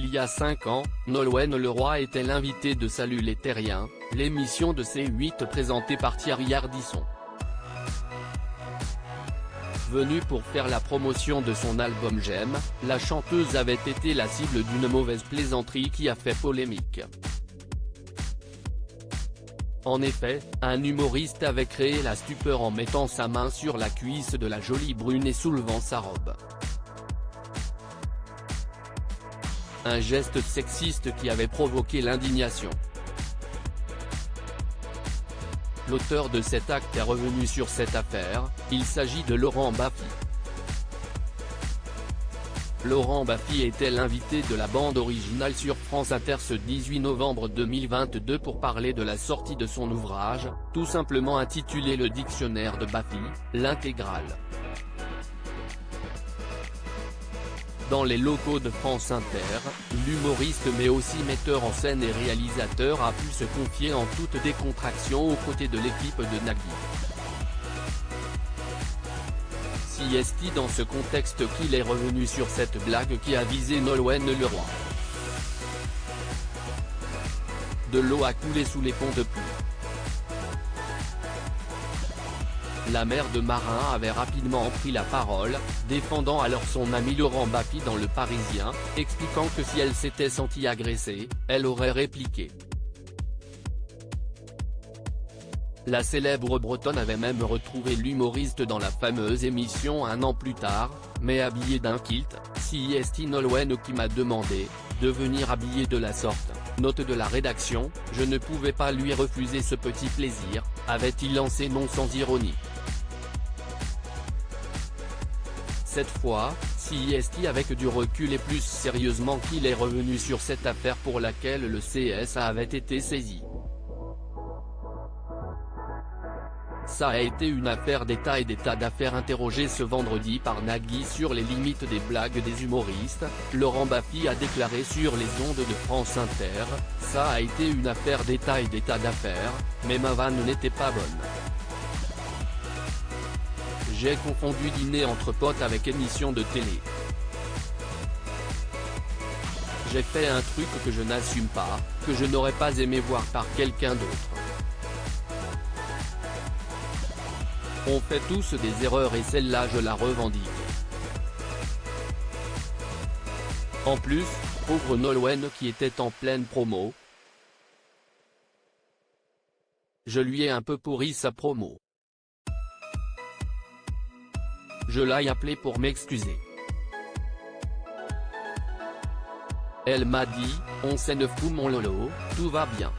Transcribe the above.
Il y a 5 ans, Nolwenn Leroy était l'invité de Salut les Terriens, l'émission de C8 présentée par Thierry Ardisson. Venue pour faire la promotion de son album J'aime, la chanteuse avait été la cible d'une mauvaise plaisanterie qui a fait polémique. En effet, un humoriste avait créé la stupeur en mettant sa main sur la cuisse de la jolie brune et soulevant sa robe. Un geste sexiste qui avait provoqué l'indignation. L'auteur de cet acte est revenu sur cette affaire, il s'agit de Laurent Baffy. Laurent Baffy était l'invité de la bande originale sur France Inter ce 18 novembre 2022 pour parler de la sortie de son ouvrage, tout simplement intitulé Le Dictionnaire de Baffy, l'intégrale. Dans les locaux de France Inter, l'humoriste mais aussi metteur en scène et réalisateur a pu se confier en toute décontraction aux côtés de l'équipe de Nagui. Si est-il dans ce contexte qu'il est revenu sur cette blague qui a visé Nolwenn Leroy. De l'eau a coulé sous les ponts de pluie. La mère de Marin avait rapidement pris la parole, défendant alors son ami Laurent Baffy dans Le Parisien, expliquant que si elle s'était sentie agressée, elle aurait répliqué. La célèbre bretonne avait même retrouvé l'humoriste dans la fameuse émission un an plus tard, mais habillé d'un kilt, si est Nolwenn qui m'a demandé de venir habillé de la sorte. Note de la rédaction, je ne pouvais pas lui refuser ce petit plaisir, avait-il lancé non sans ironie. Cette fois, si est avec du recul et plus sérieusement qu'il est revenu sur cette affaire pour laquelle le CSA avait été saisi. Ça a été une affaire d'État et d'état d'affaires interrogé ce vendredi par Nagui sur les limites des blagues des humoristes, Laurent Baffy a déclaré sur les ondes de France Inter, ça a été une affaire d'État et d'état d'affaires, mais ma vanne n'était pas bonne. J'ai confondu dîner entre potes avec émission de télé. J'ai fait un truc que je n'assume pas, que je n'aurais pas aimé voir par quelqu'un d'autre. On fait tous des erreurs et celle-là je la revendique. En plus, pauvre Nolwenn qui était en pleine promo. Je lui ai un peu pourri sa promo. Je l'ai appelée pour m'excuser. Elle m'a dit, on s'en fout mon lolo, tout va bien.